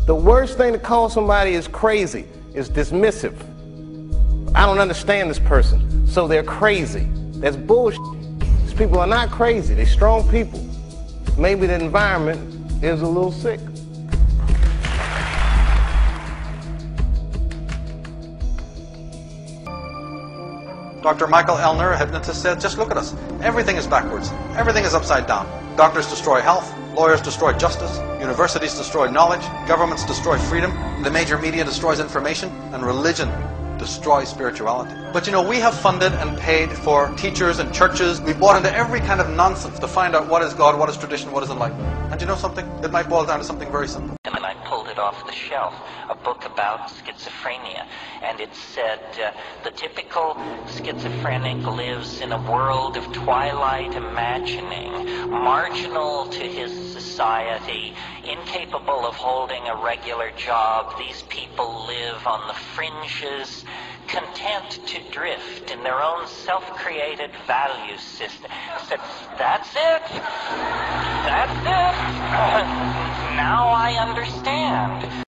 The worst thing to call somebody is crazy is dismissive. I don't understand this person, so they're crazy. That's bullshit. These people are not crazy. They're strong people. Maybe the environment is a little sick. Dr. Michael Elner, a hypnotist, said, just look at us. Everything is backwards. Everything is upside down. Doctors destroy health. Lawyers destroy justice. Universities destroy knowledge. Governments destroy freedom. The major media destroys information. And religion destroys spirituality. But you know, we have funded and paid for teachers and churches. We bought into every kind of nonsense to find out what is God, what is tradition, what is enlightenment. And you know something? It might boil down to something very simple. And I pulled it off the shelf, a book about schizophrenia, and it said the typical schizophrenic lives in a world of twilight imagining, marginal to his society, incapable of holding a regular job. These people live on the fringes, content to drift in their own self-created value system. I said, that's it. That's it. Now I understand.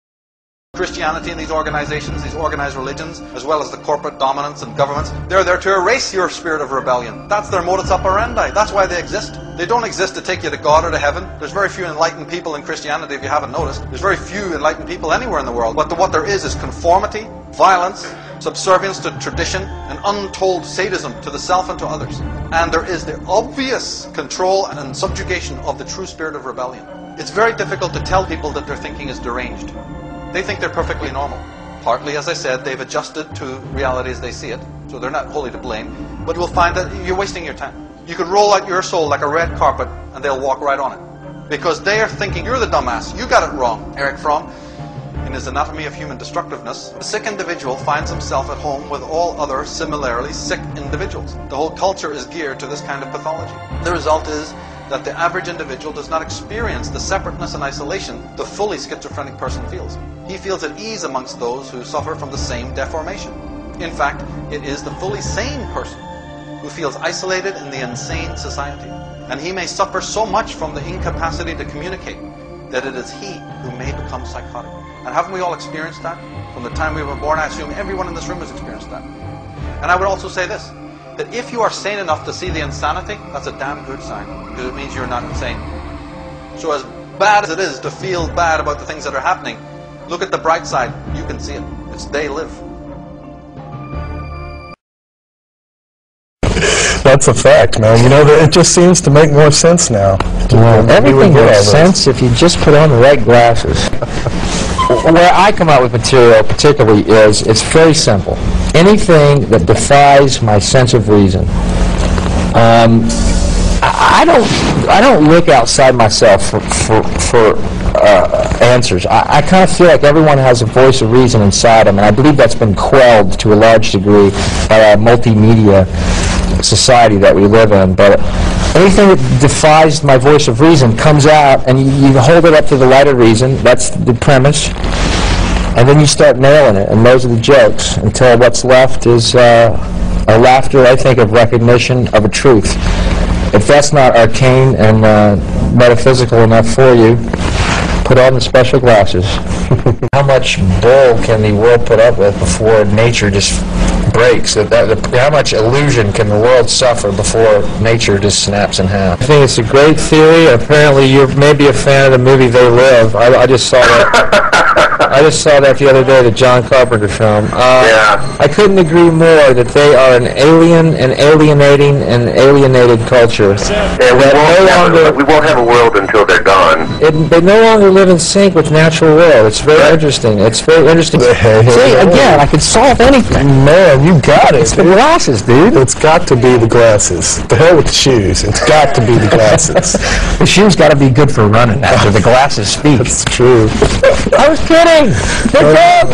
Christianity and these organizations, these organized religions, as well as the corporate dominance and governments, they're there to erase your spirit of rebellion. That's their modus operandi. That's why they exist. They don't exist to take you to God or to heaven. There's very few enlightened people in Christianity, if you haven't noticed. There's very few enlightened people anywhere in the world. But what there is conformity, violence, subservience to tradition, and untold sadism to the self and to others. And there is the obvious control and subjugation of the true spirit of rebellion. It's very difficult to tell people that their thinking is deranged. They think they're perfectly normal. Partly, as I said, they've adjusted to reality as they see it, so they're not wholly to blame. But you'll find that you're wasting your time. You could roll out your soul like a red carpet and they'll walk right on it. Because they are thinking, you're the dumbass, you got it wrong. Eric Fromm, in his Anatomy of Human Destructiveness, the sick individual finds himself at home with all other similarly sick individuals. The whole culture is geared to this kind of pathology. The result is that the average individual does not experience the separateness and isolation the fully schizophrenic person feels. He feels at ease amongst those who suffer from the same deformation. In fact, it is the fully sane person who feels isolated in the insane society. And he may suffer so much from the incapacity to communicate that it is he who may become psychotic. And haven't we all experienced that? From the time we were born, I assume everyone in this room has experienced that. And I would also say this, that if you are sane enough to see the insanity, that's a damn good sign, because it means you're not insane. So as bad as it is to feel bad about the things that are happening, look at the bright side. You can see it. It's they live. That's a fact, man. You know, it just seems to make more sense now. Well, everything makes sense if you just put on the right glasses. Where I come out with material particularly is, it's very simple. Anything that defies my sense of reason. I don't look outside myself for answers. I kind of feel like everyone has a voice of reason inside them, and I believe that's been quelled to a large degree by our multimedia society that we live in. But anything that defies my voice of reason comes out, and you hold it up to the light of reason. That's the premise. And then you start nailing it, and those are the jokes, until what's left is a laughter, I think, of recognition of a truth. If that's not arcane and metaphysical enough for you, put on the special glasses. How much bull can the world put up with before nature just breaks? How much illusion can the world suffer before nature just snaps in half? I think it's a great theory. Apparently you're maybe a fan of the movie They Live. I just saw that. I just saw that the other day, the John Carpenter film. Yeah. I couldn't agree more that they are an alien and alienating and alienated culture. Yeah, we won't have a world until they're gone. They no longer live in sync with the natural world. It's very interesting. It's very interesting. See, again, I can solve anything. Man, you got it. It's the glasses, dude. It's got to be the glasses. The hell with the shoes. It's got to be the glasses. The shoes got to be good for running after the glasses speak. That's true. I was kidding. Pick up.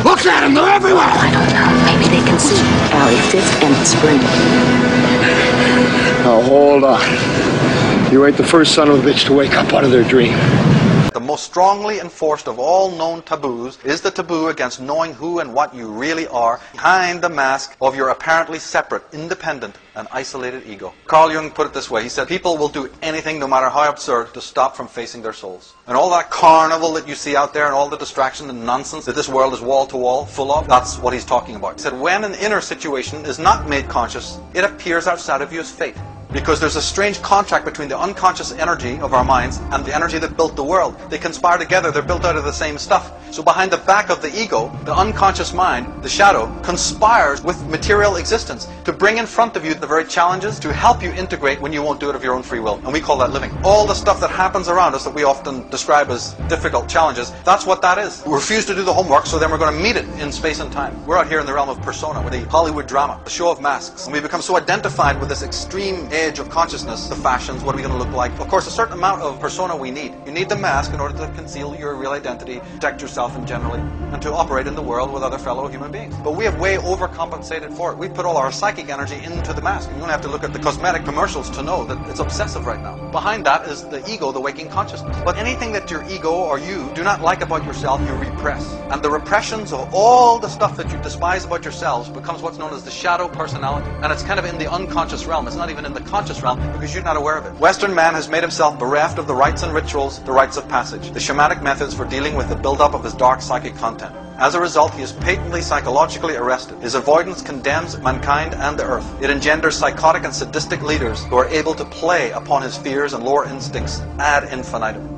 Look at them, they're everywhere! I don't know. Maybe they can see Valley 5th and the spring. Now hold on. You ain't the first son of a bitch to wake up out of their dream. The most strongly enforced of all known taboos is the taboo against knowing who and what you really are behind the mask of your apparently separate, independent, and isolated ego. Carl Jung put it this way. He said, people will do anything, no matter how absurd, to stop from facing their souls. And all that carnival that you see out there and all the distraction and nonsense that this world is wall-to-wall full of, that's what he's talking about. He said, when an inner situation is not made conscious, it appears outside of you as fate. Because there's a strange contract between the unconscious energy of our minds and the energy that built the world. They conspire together, they're built out of the same stuff. So behind the back of the ego, the unconscious mind, the shadow, conspires with material existence to bring in front of you the very challenges to help you integrate when you won't do it of your own free will. And we call that living. All the stuff that happens around us that we often describe as difficult challenges, that's what that is. We refuse to do the homework, so then we're going to meet it in space and time. We're out here in the realm of persona, with the Hollywood drama, the show of masks. And we become so identified with this extreme edge of consciousness, the fashions, what are we going to look like? Of course, a certain amount of persona we need. You need the mask in order to conceal your real identity, protect yourself and generally, and to operate in the world with other fellow human beings. But we have way overcompensated for it. We put all our psychic energy into the mask. You don't have to look at the cosmetic commercials to know that it's obsessive right now. Behind that is the ego, the waking consciousness. But anything that your ego or you do not like about yourself, you repress. And the repressions of all the stuff that you despise about yourselves becomes what's known as the shadow personality. And it's kind of in the unconscious realm. It's not even in the conscious realm because you're not aware of it. Western man has made himself bereft of the rites and rituals, the rites of passage, the shamanic methods for dealing with the build-up of his dark psychic content. As a result, he is patently psychologically arrested. His avoidance condemns mankind and the earth. It engenders psychotic and sadistic leaders who are able to play upon his fears and lower instincts ad infinitum.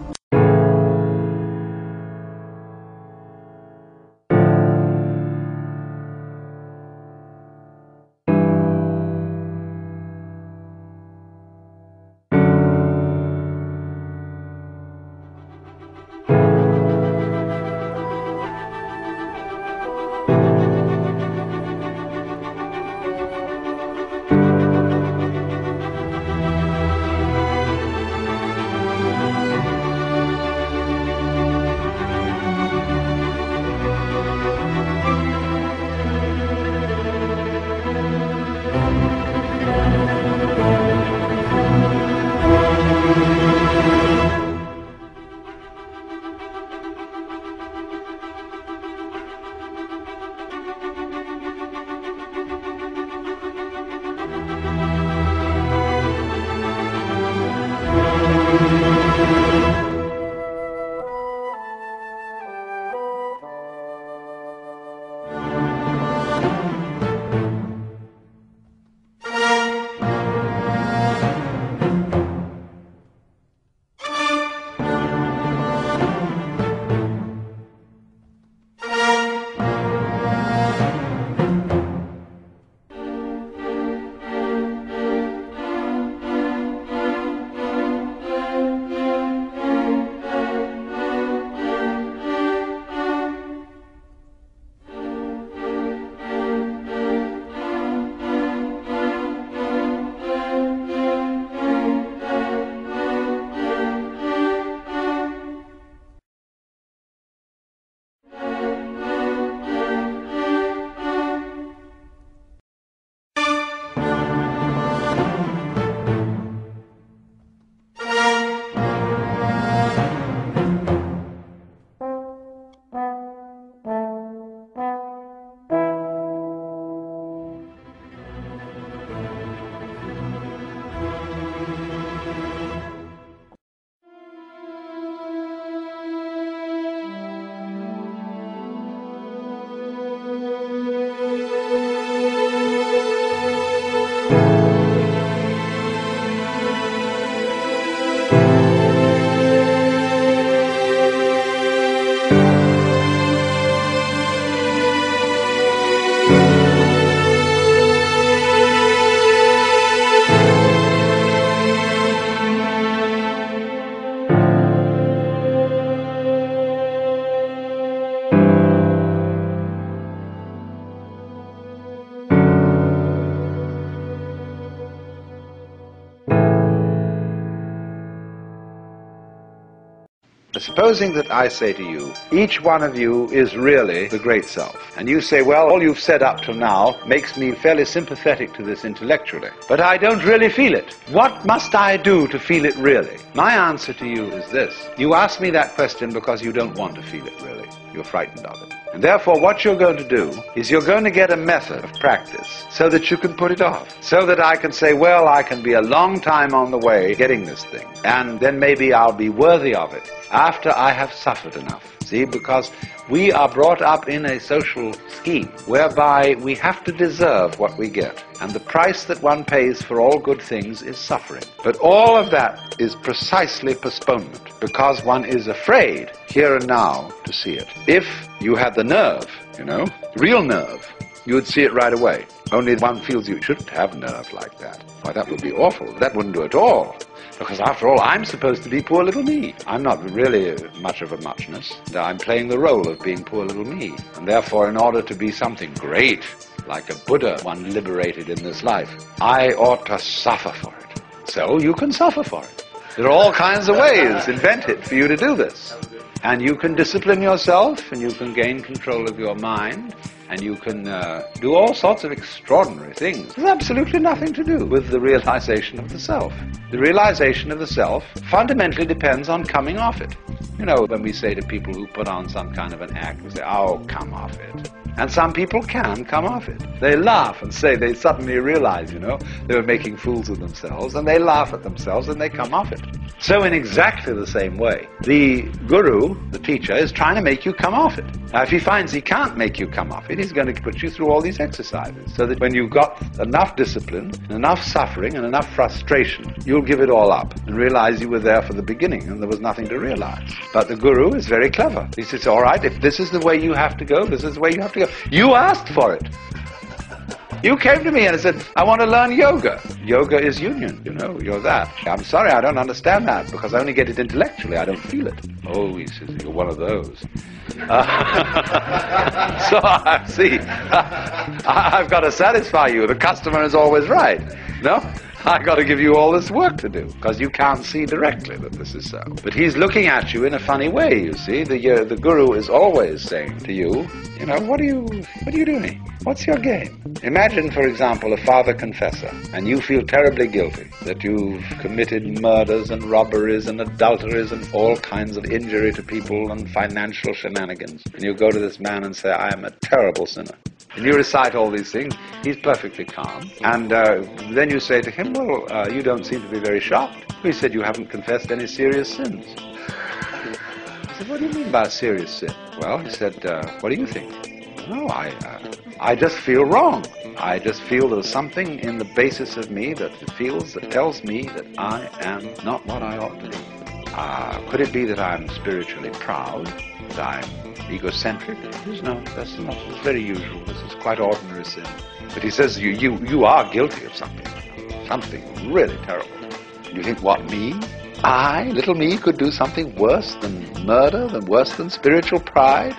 Supposing that I say to you, each one of you is really the great self. And you say, well, all you've said up till now makes me fairly sympathetic to this intellectually. But I don't really feel it. What must I do to feel it really? My answer to you is this. You ask me that question because you don't want to feel it really. You're frightened of it. And therefore what you're going to do is you're going to get a method of practice so that you can put it off. So that I can say, well, I can be a long time on the way getting this thing. And then maybe I'll be worthy of it after I have suffered enough. See, because we are brought up in a social scheme whereby we have to deserve what we get. And the price that one pays for all good things is suffering. But all of that is precisely postponement, because one is afraid here and now to see it. If you had the nerve, real nerve, you would see it right away. Only one feels you shouldn't have nerve like that. Why, that would be awful. That wouldn't do at all. Because after all, I'm supposed to be poor little me. I'm not really much of a muchness. I'm playing the role of being poor little me. And therefore, in order to be something great, like a Buddha, one liberated in this life, I ought to suffer for it. So you can suffer for it. There are all kinds of ways invented for you to do this. And you can discipline yourself, and you can gain control of your mind, and you can do all sorts of extraordinary things. There's absolutely nothing to do with the realization of the self. The realization of the self fundamentally depends on coming off it. When we say to people who put on some kind of an act, we say, oh, come off it. And some people can come off it. They laugh and say they suddenly realize, they were making fools of themselves, and they laugh at themselves and they come off it. So in exactly the same way, the guru, the teacher, is trying to make you come off it. Now, if he finds he can't make you come off it, he's going to put you through all these exercises, so that when you've got enough discipline, enough suffering, and enough frustration, you'll give it all up and realize you were there for the beginning and there was nothing to realize. But the guru is very clever. He says, all right, if this is the way you have to go, this is the way you have to go. You asked for it. You came to me and said, I want to learn yoga. Yoga is union, you're that. I'm sorry, I don't understand that, because I only get it intellectually, I don't feel it. Oh, he says, you're one of those. So I see, I've got to satisfy you. The customer is always right. No? I've got to give you all this work to do, because you can't see directly that this is so. But he's looking at you in a funny way, you see. The guru is always saying to you, what are you doing? What's your game? Imagine, for example, a father confessor, and you feel terribly guilty that you've committed murders and robberies and adulteries and all kinds of injury to people and financial shenanigans. And you go to this man and say, I am a terrible sinner. And you recite all these things. He's perfectly calm. And then you say to him, well, you don't seem to be very shocked. He said, you haven't confessed any serious sins. I said, what do you mean by a serious sin? Well, he said, what do you think? No, I just feel wrong. I just feel there's something in the basis of me that tells me that I am not what I ought to be. Could it be that I'm spiritually proud? That I'm egocentric? No, that's not. It's very usual. This is quite ordinary sin. But he says you are guilty of something really terrible. And you think, what, me? I, little me, could do something worse than murder, worse than spiritual pride?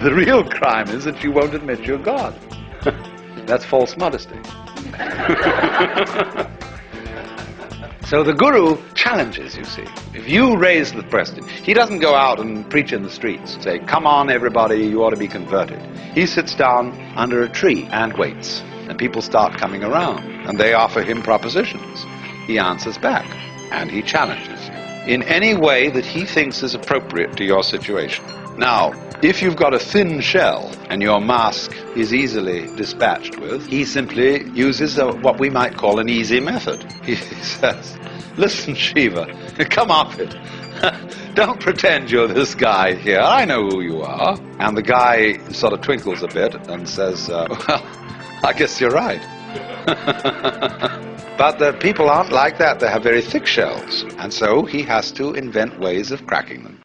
The real crime is that you won't admit you're God. That's false modesty. So the guru challenges, you see. If you raise the question, he doesn't go out and preach in the streets and say, come on everybody, you ought to be converted. He sits down under a tree and waits. And people start coming around, and they offer him propositions. He answers back, and he challenges you in any way that he thinks is appropriate to your situation. Now, if you've got a thin shell and your mask is easily dispatched with, he simply uses what we might call an easy method. He says, listen, Shiva, come off it. Don't pretend you're this guy here. I know who you are. And the guy sort of twinkles a bit and says, well, I guess you're right. But the people aren't like that. They have very thick shells. And so he has to invent ways of cracking them.